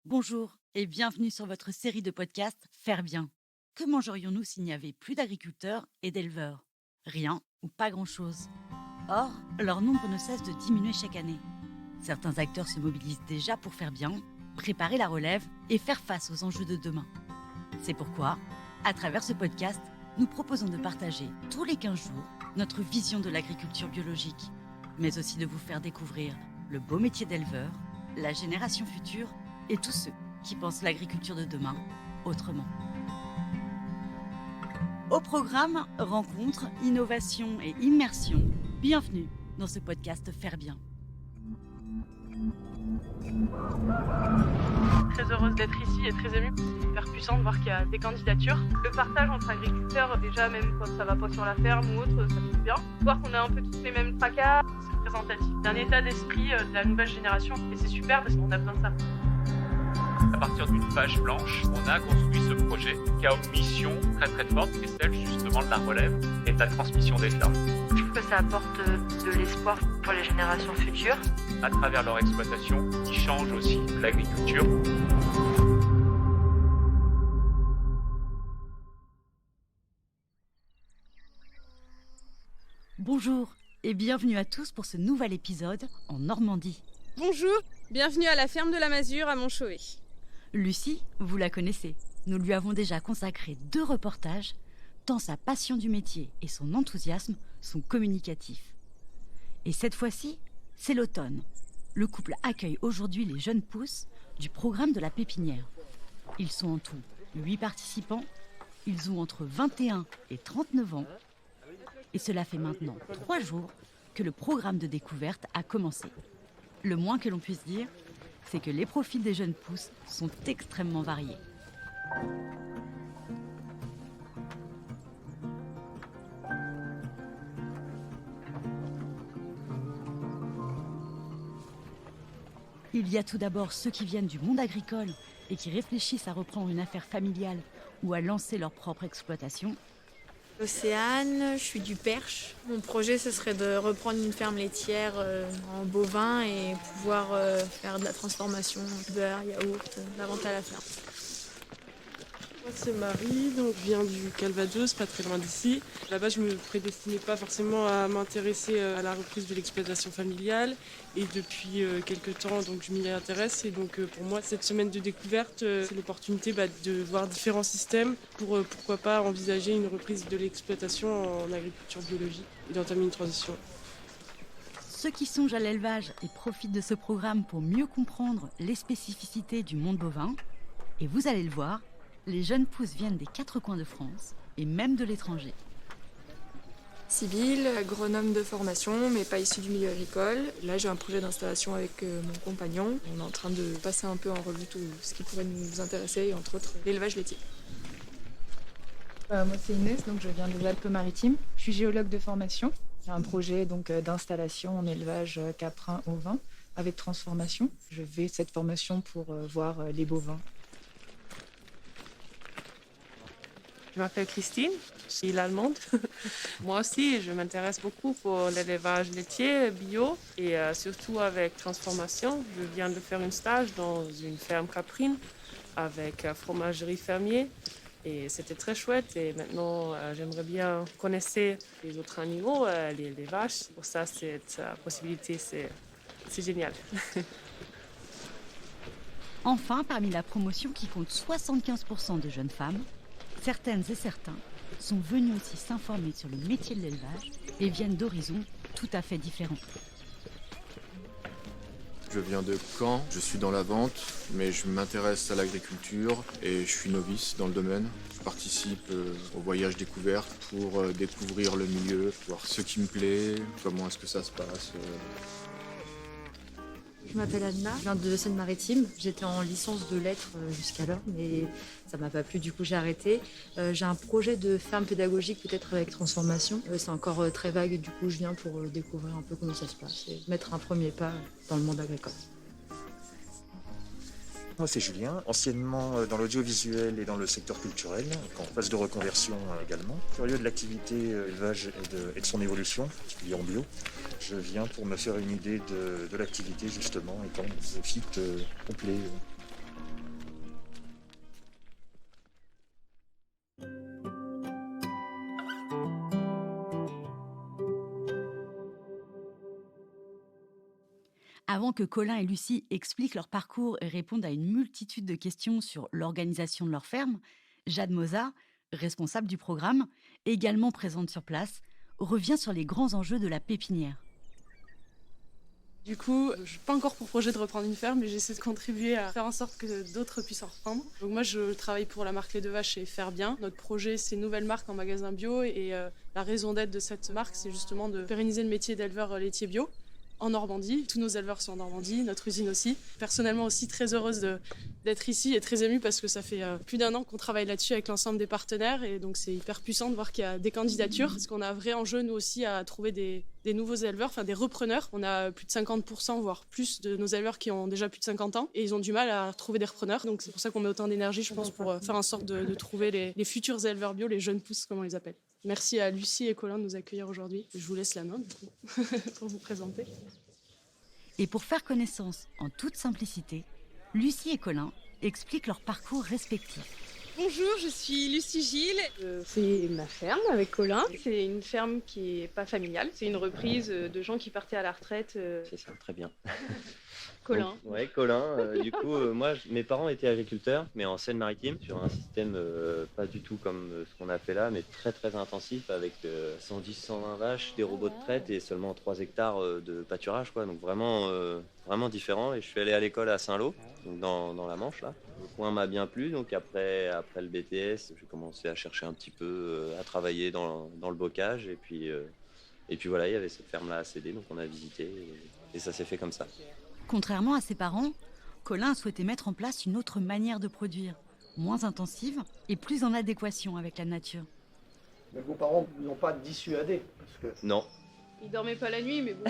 Bonjour et bienvenue sur votre série de podcasts Faire bien. Que mangerions-nous s'il n'y avait plus d'agriculteurs et d'éleveurs? Rien ou pas grand-chose. Or, leur nombre ne cesse de diminuer chaque année. Certains acteurs se mobilisent déjà pour faire bien, préparer la relève et faire face aux enjeux de demain. C'est pourquoi, à travers ce podcast, nous proposons de partager tous les 15 jours notre vision de l'agriculture biologique, mais aussi de vous faire découvrir le beau métier d'éleveur, la génération future et tous ceux qui pensent l'agriculture de demain autrement. Au programme, rencontres, innovation et immersion, bienvenue dans ce podcast Faire bien. Très heureuse d'être ici et très émue. C'est hyper puissant de voir qu'il y a des candidatures. Le partage entre agriculteurs, déjà même quand ça va pas sur la ferme ou autre, ça fait bien. Voir qu'on a un peu tous les mêmes tracas, c'est représentatif d'un état d'esprit de la nouvelle génération. Et c'est super parce qu'on a besoin de ça. À partir d'une page blanche, on a construit ce projet qui a une mission très très forte, qui est celle justement de la relève et de la transmission des fermes. Je trouve que ça apporte de l'espoir pour les générations futures. À travers leur exploitation, qui change aussi l'agriculture. Bonjour et bienvenue à tous pour ce nouvel épisode en Normandie. Bonjour, bienvenue à la ferme de la Masure à Montchauvet. Lucie, vous la connaissez. Nous lui avons déjà consacré 2 reportages, tant sa passion du métier et son enthousiasme sont communicatifs. Et cette fois-ci, c'est l'automne. Le couple accueille aujourd'hui les jeunes pousses du programme de la pépinière. Ils sont en tout 8 participants. Ils ont entre 21 et 39 ans. Et cela fait maintenant 3 jours que le programme de découverte a commencé. Le moins que l'on puisse dire, c'est que les profils des jeunes pousses sont extrêmement variés. Il y a tout d'abord ceux qui viennent du monde agricole et qui réfléchissent à reprendre une affaire familiale ou à lancer leur propre exploitation. Océane, je suis du Perche. Mon projet, ce serait de reprendre une ferme laitière en bovin et pouvoir faire de la transformation, beurre, yaourt, la vente à la ferme. Moi c'est Marie, donc je viens du Calvados, pas très loin d'ici. Là-bas je me prédestinais pas forcément à m'intéresser à la reprise de l'exploitation familiale et depuis quelques temps donc je m'y intéresse et donc pour moi cette semaine de découverte c'est l'opportunité de voir différents systèmes pour pourquoi pas envisager une reprise de l'exploitation en agriculture biologique et d'entamer une transition. Ceux qui songent à l'élevage et profitent de ce programme pour mieux comprendre les spécificités du monde bovin. Et vous allez le voir, les jeunes pousses viennent des 4 coins de France et même de l'étranger. Sibylle, agronome de formation, mais pas issue du milieu agricole. Là, j'ai un projet d'installation avec mon compagnon. On est en train de passer un peu en revue tout ce qui pourrait nous intéresser, et entre autres l'élevage laitier. Moi, c'est Inès, donc je viens des Alpes-Maritimes. Je suis géologue de formation. J'ai un projet d'installation en élevage caprin ovin avec transformation. Je fais cette formation pour voir les bovins. Je m'appelle Christine, je suis allemande. Moi aussi, je m'intéresse beaucoup pour l'élevage laitier bio et surtout avec transformation. Je viens de faire un stage dans une ferme caprine avec fromagerie fermier et c'était très chouette. Et maintenant, j'aimerais bien connaître les autres animaux, les vaches. Pour ça, cette possibilité, c'est génial. Enfin, parmi la promotion qui compte 75% de jeunes femmes, certaines et certains sont venus aussi s'informer sur le métier de l'élevage et viennent d'horizons tout à fait différents. Je viens de Caen, je suis dans la vente, mais je m'intéresse à l'agriculture et je suis novice dans le domaine. Je participe au voyage découverte pour découvrir le milieu, voir ce qui me plaît, comment est-ce que ça se passe. Je m'appelle Anna, je viens de Seine-Maritime. J'étais en licence de lettres jusqu'alors, mais ça m'a pas plu, du coup j'ai arrêté. J'ai un projet de ferme pédagogique, peut-être avec transformation. C'est encore très vague et du coup je viens pour découvrir un peu comment ça se passe et mettre un premier pas dans le monde agricole. Moi c'est Julien, anciennement dans l'audiovisuel et dans le secteur culturel, en phase de reconversion également. Curieux de l'activité élevage et de son évolution, particulièrement en bio. Je viens pour me faire une idée de l'activité justement, étant le fit complet. Avant que Colin et Lucie expliquent leur parcours et répondent à une multitude de questions sur l'organisation de leur ferme, Jade Mozart, responsable du programme, également présente sur place, revient sur les grands enjeux de la pépinière. Du coup, je n'ai pas encore pour projet de reprendre une ferme, mais j'essaie de contribuer à faire en sorte que d'autres puissent en reprendre. Donc moi, je travaille pour la marque Lait de Vache et Faire Bien. Notre projet, c'est une nouvelle marque en magasin bio et la raison d'être de cette marque, c'est justement de pérenniser le métier d'éleveur laitier bio en Normandie. Tous nos éleveurs sont en Normandie, notre usine aussi. Personnellement aussi très heureuse d'être ici et très émue parce que ça fait plus d'1 an qu'on travaille là-dessus avec l'ensemble des partenaires et donc c'est hyper puissant de voir qu'il y a des candidatures parce qu'on a un vrai enjeu nous aussi à trouver des nouveaux éleveurs, enfin des repreneurs. On a plus de 50% voire plus de nos éleveurs qui ont déjà plus de 50 ans et ils ont du mal à trouver des repreneurs. Donc c'est pour ça qu'on met autant d'énergie je pense pour faire en sorte de trouver les futurs éleveurs bio, les jeunes pousses comme on les appelle. Merci à Lucie et Colin de nous accueillir aujourd'hui. Je vous laisse la main du coup, pour vous présenter. Et pour faire connaissance en toute simplicité, Lucie et Colin expliquent leur parcours respectif. Bonjour, je suis Lucie Gilles. C'est ma ferme avec Colin. C'est une ferme qui n'est pas familiale. C'est une reprise de gens qui partaient à la retraite. C'est ça, très bien. Colin. Donc, ouais, Colin. Du coup, moi, mes parents étaient agriculteurs, mais en Seine-Maritime, sur un système pas du tout comme ce qu'on a fait là, mais très très intensif, avec 110-120 vaches, des robots de traite et seulement 3 hectares de pâturage, quoi. Donc vraiment différent. Et je suis allé à l'école à Saint-Lô, donc dans la Manche, là. Le coin m'a bien plu, donc après le BTS, j'ai commencé à chercher un petit peu, à travailler dans le bocage, et puis voilà, il y avait cette ferme-là à céder, donc on a visité, et ça s'est fait comme ça. Contrairement à ses parents, Colin a souhaité mettre en place une autre manière de produire, moins intensive et plus en adéquation avec la nature. Mais vos parents ne vous ont pas dissuadé parce que... Non. Ils dormaient pas la nuit, mais bon.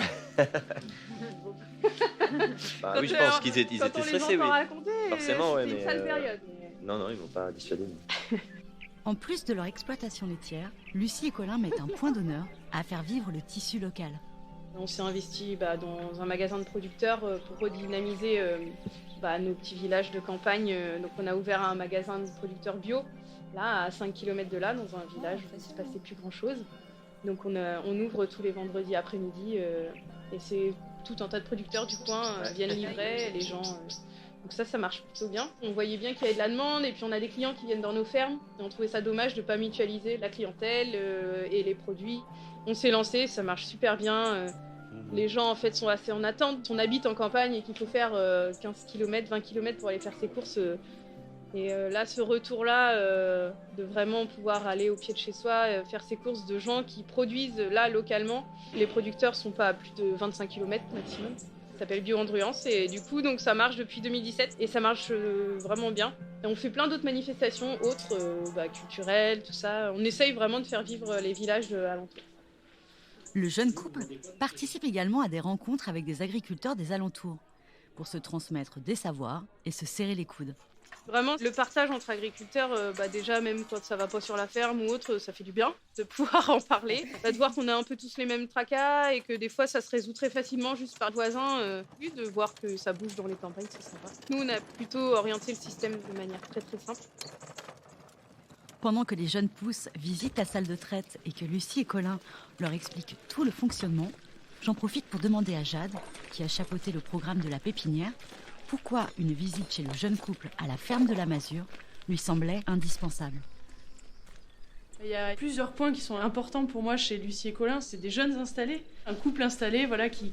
Bah, oui, je pense qu'ils étaient stressés, oui. Forcément, ouais, c'était une sale période. Non, ils vont pas dissuader. En plus de leur exploitation laitière, Lucie et Colin mettent un point d'honneur à faire vivre le tissu local. On s'est investi dans un magasin de producteurs pour redynamiser nos petits villages de campagne. Donc on a ouvert un magasin de producteurs bio, là à 5 km de là, dans un village où il ne se passait plus grand-chose. Donc on ouvre tous les vendredis après-midi et c'est tout un tas de producteurs du coin viennent livrer, les gens... Donc ça marche plutôt bien. On voyait bien qu'il y avait de la demande et puis on a des clients qui viennent dans nos fermes. Et on trouvait ça dommage de ne pas mutualiser la clientèle et les produits. On s'est lancé, ça marche super bien. Les gens en fait sont assez en attente. On habite en campagne et qu'il faut faire 15 km, 20 km pour aller faire ses courses. Et là, ce retour-là, de vraiment pouvoir aller au pied de chez soi, faire ses courses de gens qui produisent là localement. Les producteurs sont pas à plus de 25 km maximum. Ça s'appelle Bio-Andruance et du coup donc ça marche depuis 2017 et ça marche vraiment bien. Et on fait plein d'autres manifestations autres, culturelles, tout ça. On essaye vraiment de faire vivre les villages alentours. Le jeune couple participe également à des rencontres avec des agriculteurs des alentours pour se transmettre des savoirs et se serrer les coudes. Vraiment, le partage entre agriculteurs, déjà même quand ça va pas sur la ferme ou autre, ça fait du bien de pouvoir en parler. De voir qu'on a un peu tous les mêmes tracas et que des fois ça se résout très facilement juste par voisin. De voir que ça bouge dans les campagnes, c'est sympa. Nous, on a plutôt orienté le système de manière très très simple. Pendant que les jeunes pousses visitent la salle de traite et que Lucie et Colin leur expliquent tout le fonctionnement, j'en profite pour demander à Jade, qui a chapeauté le programme de la pépinière, pourquoi une visite chez le jeune couple à la ferme de la Masure lui semblait indispensable. Il y a plusieurs points qui sont importants pour moi chez Lucie et Colin. C'est des jeunes installés, un couple installé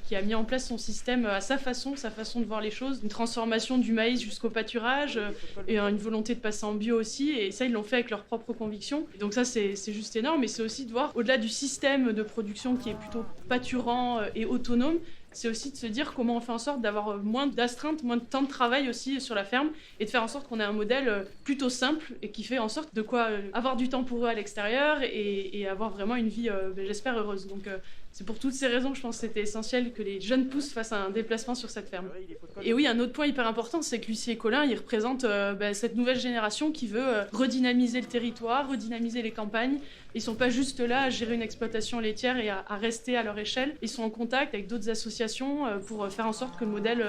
qui a mis en place son système à sa façon de voir les choses. Une transformation du maïs jusqu'au pâturage et une volonté de passer en bio aussi. Et ça, ils l'ont fait avec leurs propres convictions. Et donc ça, c'est juste énorme. Mais c'est aussi de voir, au-delà du système de production qui est plutôt pâturant et autonome, c'est aussi de se dire comment on fait en sorte d'avoir moins d'astreintes, moins de temps de travail aussi sur la ferme et de faire en sorte qu'on ait un modèle plutôt simple et qui fait en sorte de quoi avoir du temps pour eux à l'extérieur et avoir vraiment une vie, j'espère, heureuse. Donc c'est pour toutes ces raisons que je pense que c'était essentiel que les jeunes pousses fassent un déplacement sur cette ferme. Et oui, un autre point hyper important, c'est que Lucie et Colin, ils représentent cette nouvelle génération qui veut redynamiser le territoire, redynamiser les campagnes. Ils sont pas juste là à gérer une exploitation laitière et à rester à leur échelle. Ils sont en contact avec d'autres associations pour faire en sorte que le modèle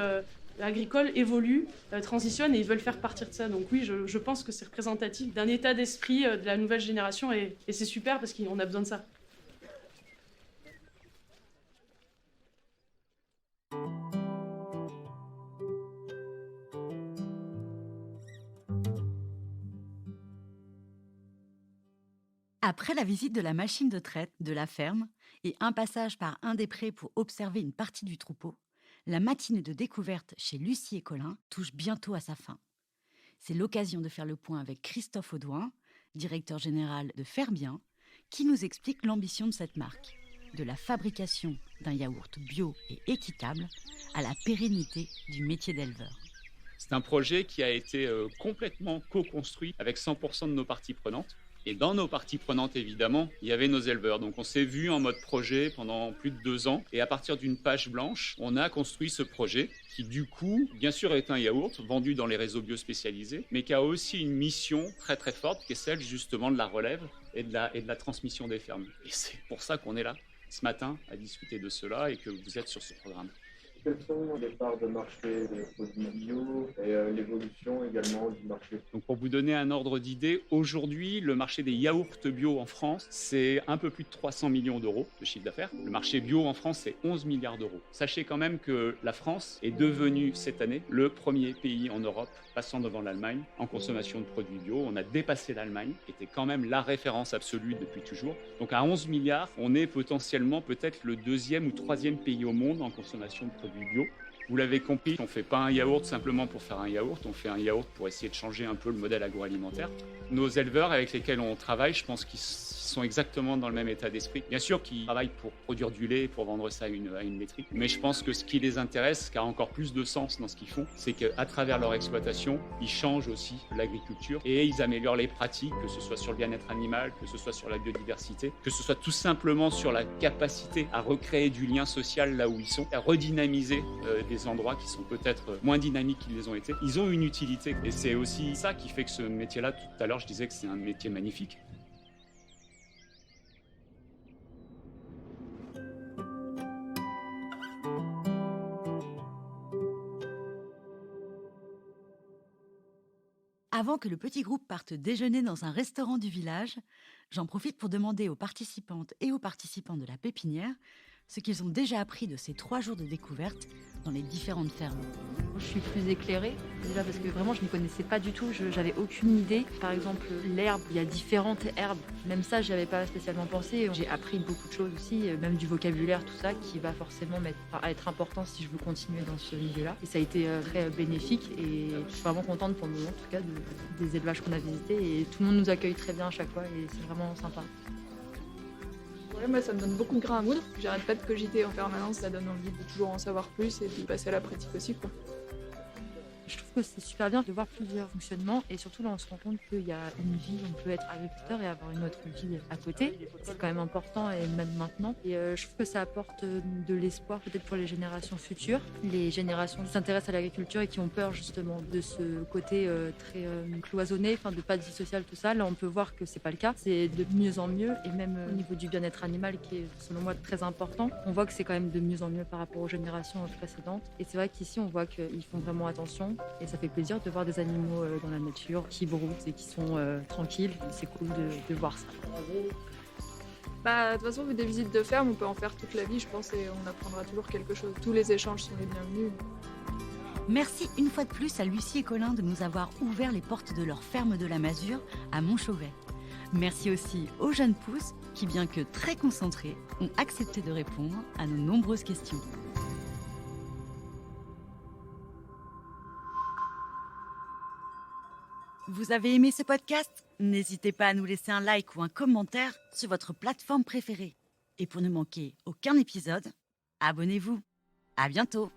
agricole évolue, transitionne et ils veulent faire partir de ça. Donc oui, je pense que c'est représentatif d'un état d'esprit de la nouvelle génération et c'est super parce qu'on a besoin de ça. Après la visite de la machine de traite de la ferme et un passage par un des prés pour observer une partie du troupeau, la matinée de découverte chez Lucie et Colin touche bientôt à sa fin. C'est l'occasion de faire le point avec Christophe Audouin, directeur général de Faire Bien, qui nous explique l'ambition de cette marque, de la fabrication d'un yaourt bio et équitable à la pérennité du métier d'éleveur. C'est un projet qui a été complètement co-construit avec 100% de nos parties prenantes. Et dans nos parties prenantes, évidemment, il y avait nos éleveurs. Donc on s'est vu en mode projet pendant plus de 2 ans. Et à partir d'une page blanche, on a construit ce projet qui, du coup, bien sûr, est un yaourt vendu dans les réseaux bio spécialisés, mais qui a aussi une mission très très forte, qui est celle justement de la relève et de la transmission des fermes. Et c'est pour ça qu'on est là ce matin à discuter de cela et que vous êtes sur ce programme. Quelles sont les parts de marché des produits bio et l'évolution également du marché? Donc pour vous donner un ordre d'idée, aujourd'hui, le marché des yaourts bio en France, c'est un peu plus de 300 millions d'euros de chiffre d'affaires. Le marché bio en France, c'est 11 milliards d'euros. Sachez quand même que la France est devenue cette année le premier pays en Europe, passant devant l'Allemagne en consommation de produits bio. On a dépassé l'Allemagne, qui était quand même la référence absolue depuis toujours. Donc à 11 milliards, on est potentiellement peut-être le 2e ou 3e pays au monde en consommation de produits bio. Vous l'avez compris, on ne fait pas un yaourt simplement pour faire un yaourt, on fait un yaourt pour essayer de changer un peu le modèle agroalimentaire. Nos éleveurs avec lesquels on travaille, je pense qu'ils sont exactement dans le même état d'esprit. Bien sûr qu'ils travaillent pour produire du lait, pour vendre ça à une laiterie, mais je pense que ce qui les intéresse, ce qui a encore plus de sens dans ce qu'ils font, c'est qu'à travers leur exploitation, ils changent aussi l'agriculture et ils améliorent les pratiques, que ce soit sur le bien-être animal, que ce soit sur la biodiversité, que ce soit tout simplement sur la capacité à recréer du lien social là où ils sont, à redynamiser des endroits qui sont peut-être moins dynamiques qu'ils les ont été. Ils ont une utilité et c'est aussi ça qui fait que ce métier-là, tout à l'heure je disais que c'est un métier magnifique. Avant que le petit groupe parte déjeuner dans un restaurant du village, j'en profite pour demander aux participantes et aux participants de la pépinière ce qu'ils ont déjà appris de ces 3 jours de découverte dans les différentes fermes. Je suis plus éclairée, déjà parce que vraiment je ne connaissais pas du tout, j'avais aucune idée. Par exemple, l'herbe, il y a différentes herbes. Même ça, je n'avais pas spécialement pensé. J'ai appris beaucoup de choses aussi, même du vocabulaire, tout ça, qui va forcément être important si je veux continuer dans ce milieu-là. Et ça a été très bénéfique et je suis vraiment contente pour le moment, en tout cas, des élevages qu'on a visités. Et tout le monde nous accueille très bien à chaque fois et c'est vraiment sympa. Ouais, moi, ça me donne beaucoup de grain à moudre. J'arrête pas de cogiter en permanence, ça donne envie de toujours en savoir plus et de passer à la pratique aussi, quoi. Je trouve que c'est super bien de voir plusieurs fonctionnements et surtout là on se rend compte qu'il y a une vie, on peut être agriculteur et avoir une autre vie à côté. C'est quand même important et même maintenant. Et je trouve que ça apporte de l'espoir peut-être pour les générations futures. Les générations qui s'intéressent à l'agriculture et qui ont peur justement de ce côté très cloisonné, de pas de vie sociale, tout ça. Là on peut voir que c'est pas le cas. C'est de mieux en mieux et même au niveau du bien-être animal qui est selon moi très important. On voit que c'est quand même de mieux en mieux par rapport aux générations précédentes. Et c'est vrai qu'ici on voit qu'ils font vraiment attention. Et ça fait plaisir de voir des animaux dans la nature qui broutent et qui sont tranquilles. C'est cool de voir ça. De toute façon, des visites de ferme, on peut en faire toute la vie, je pense, et on apprendra toujours quelque chose. Tous les échanges sont les bienvenus. Merci une fois de plus à Lucie et Colin de nous avoir ouvert les portes de leur ferme de la Masure à Montchauvet. Merci aussi aux jeunes pousses qui, bien que très concentrés, ont accepté de répondre à nos nombreuses questions. Vous avez aimé ce podcast? N'hésitez pas à nous laisser un like ou un commentaire sur votre plateforme préférée. Et pour ne manquer aucun épisode, abonnez-vous. À bientôt!